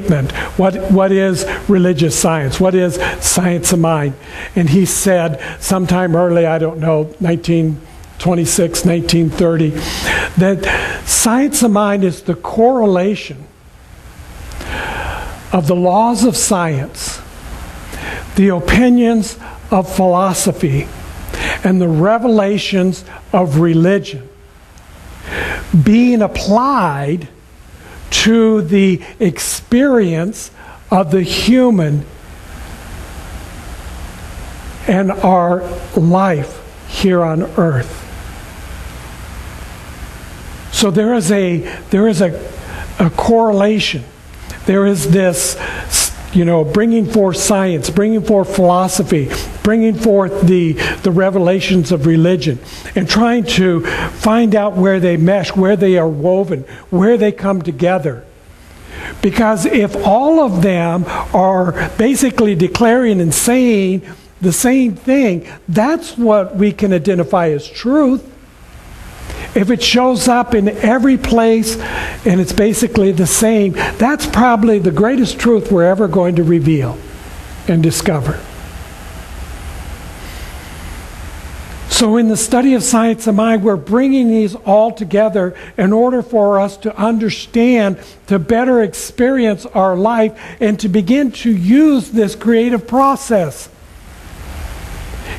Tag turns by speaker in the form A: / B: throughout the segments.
A: statement. What is religious science? What is science of mind? And he said sometime early, I don't know, 1926, 1930, that science of mind is the correlation of the laws of science, the opinions of philosophy, and the revelations of religion being applied to the experience of the human and our life here on earth. So there is a correlation. There is this, bringing forth science, bringing forth philosophy, bringing forth the revelations of religion, and trying to find out where they mesh, where they are woven, where they come together. Because if all of them are basically declaring and saying the same thing, that's what we can identify as truth. If it shows up in every place and it's basically the same, that's probably the greatest truth we're ever going to reveal and discover. So in the study of science of mind, we're bringing these all together in order for us to understand, to better experience our life, and to begin to use this creative process.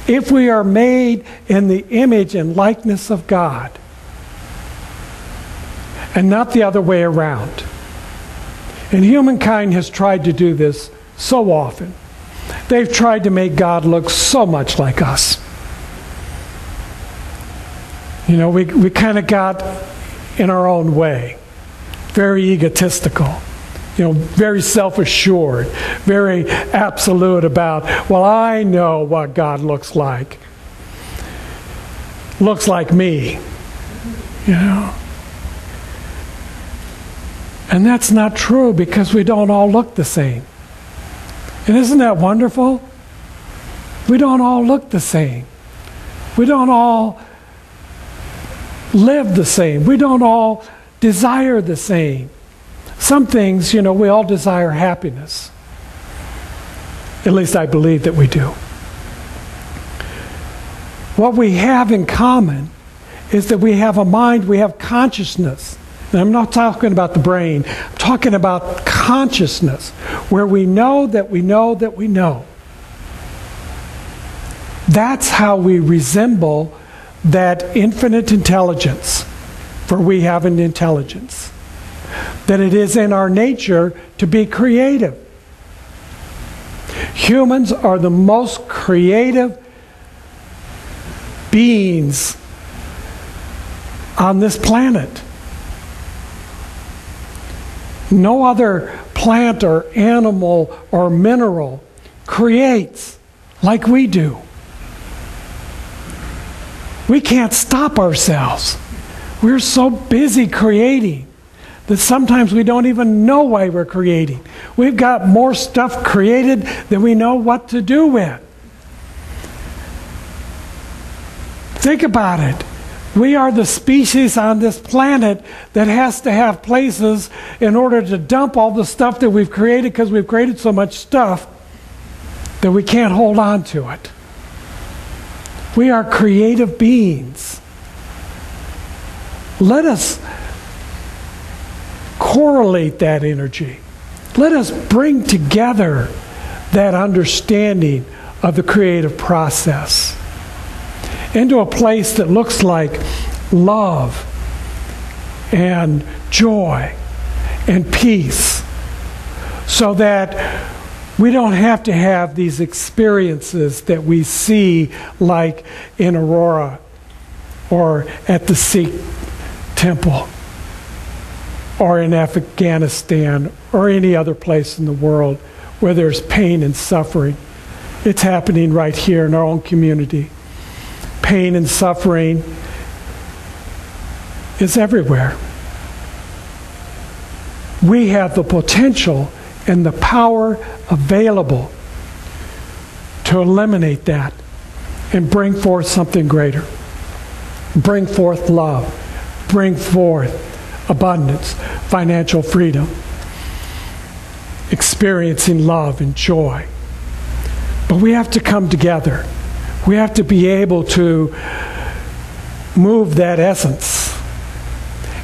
A: If we are made in the image and likeness of God, and not the other way around. And humankind has tried to do this so often. They've tried to make God look so much like us. We kind of got in our own way, very egotistical, very self-assured, very absolute about, well, I know what God looks like. Looks like me, And that's not true, because we don't all look the same. And isn't that wonderful? We don't all look the same. We don't all live the same. We don't all desire the same. Some things, we all desire happiness. At least I believe that we do. What we have in common is that we have a mind, we have consciousness. And I'm not talking about the brain. I'm talking about consciousness, where we know that we know that we know. That's how we resemble that infinite intelligence, for we have an intelligence. That it is in our nature to be creative. Humans are the most creative beings on this planet. No other plant or animal or mineral creates like we do. We can't stop ourselves. We're so busy creating that sometimes we don't even know why we're creating. We've got more stuff created than we know what to do with. Think about it. We are the species on this planet that has to have places in order to dump all the stuff that we've created, because we've created so much stuff that we can't hold on to it. We are creative beings. Let us correlate that energy. Let us bring together that understanding of the creative process into a place that looks like love and joy and peace, so that we don't have to have these experiences that we see, like in Aurora or at the Sikh temple or in Afghanistan or any other place in the world where there's pain and suffering. It's happening right here in our own community. Pain and suffering is everywhere. We have the potential and the power available to eliminate that and bring forth something greater. Bring forth love. Bring forth abundance, financial freedom. experiencing love and joy. But we have to come together. We have to be able to move that essence.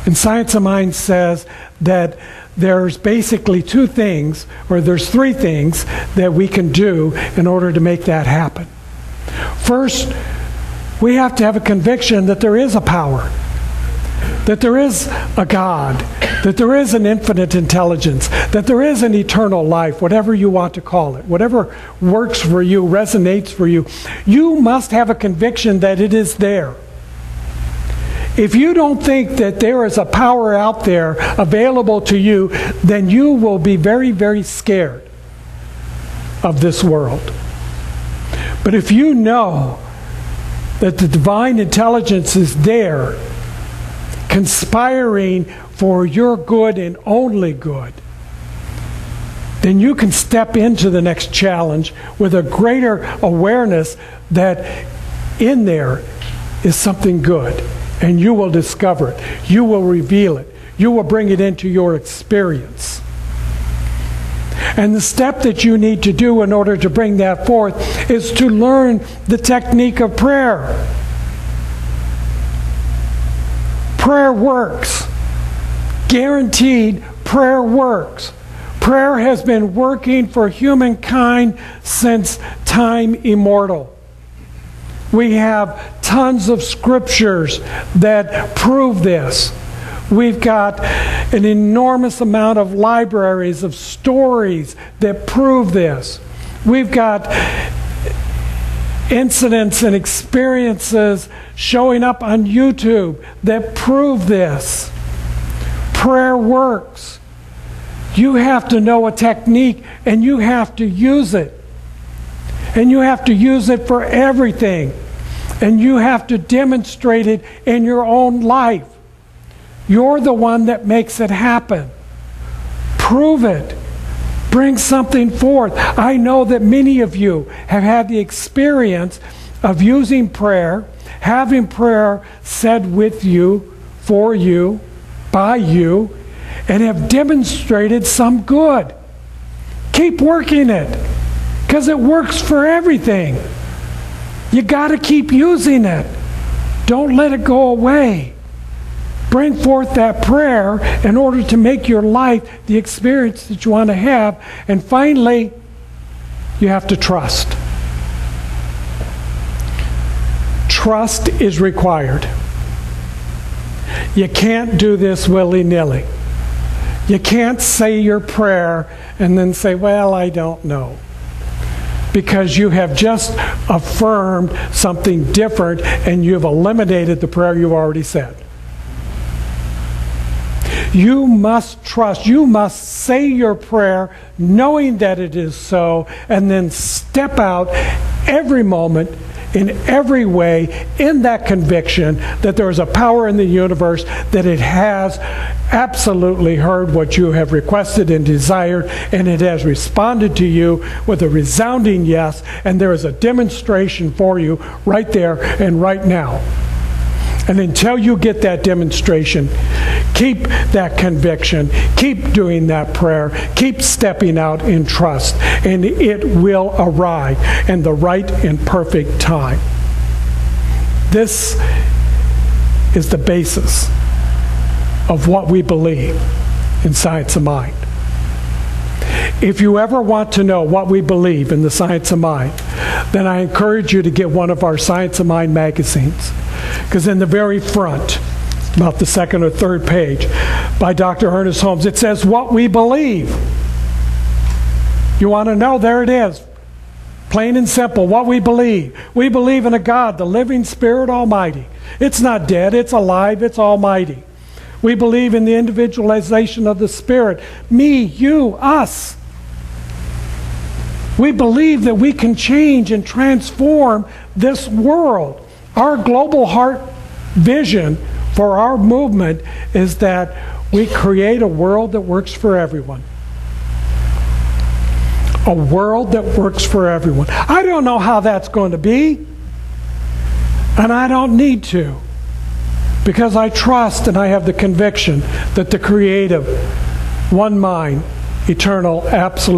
A: And Science of Mind says that there's basically two things, or there's three things that we can do in order to make that happen. First, we have to have a conviction that there is a power, that there is a God, that there is an infinite intelligence, that there is an eternal life, whatever you want to call it, whatever works for you, resonates for you. You must have a conviction that it is there. If you don't think that there is a power out there available to you, then you will be very, very scared of this world. But if you know that the divine intelligence is there, conspiring for your good and only good, then you can step into the next challenge with a greater awareness that in there is something good. And you will discover it. You will reveal it. You will bring it into your experience. And the step that you need to do in order to bring that forth is to learn the technique of prayer. Prayer works. Guaranteed, prayer works. Prayer has been working for humankind since time immortal. We have tons of scriptures that prove this. We've got an enormous amount of libraries of stories that prove this. We've got incidents and experiences showing up on YouTube that prove this. Prayer works. You have to know a technique and you have to use it. And you have to use it for everything. And you have to demonstrate it in your own life. You're the one that makes it happen. Prove it. Bring something forth. I know that many of you have had the experience of using prayer, having prayer said with you, for you, by you, and have demonstrated some good. Keep working it, because it works for everything. You got to keep using it. Don't let it go away. Bring forth that prayer in order to make your life the experience that you want to have. And finally, you have to trust. Trust is required. You can't do this willy-nilly. You can't say your prayer and then say, well, I don't know. Because you have just affirmed something different and you've eliminated the prayer you've already said. You must trust. You must say your prayer knowing that it is so, and then step out every moment in every way in that conviction that there is a power in the universe, that it has absolutely heard what you have requested and desired, and it has responded to you with a resounding yes, and there is a demonstration for you right there and right now. And until you get that demonstration, keep that conviction, keep doing that prayer, keep stepping out in trust, and it will arrive in the right and perfect time. This is the basis of what we believe in Science of Mind. If you ever want to know what we believe in the Science of Mind, then I encourage you to get one of our Science of Mind magazines. Because in the very front, about the second or third page, by Dr. Ernest Holmes, it says what we believe. You want to know? There it is. Plain and simple, what we believe. We believe in a God, the living Spirit Almighty. It's not dead, it's alive, it's almighty. We believe in the individualization of the Spirit. Me, you, us. We believe that we can change and transform this world. Our global heart vision for our movement is that we create a world that works for everyone. A world that works for everyone. I don't know how that's going to be, and I don't need to, because I trust and I have the conviction that the creative, one mind, eternal, absolute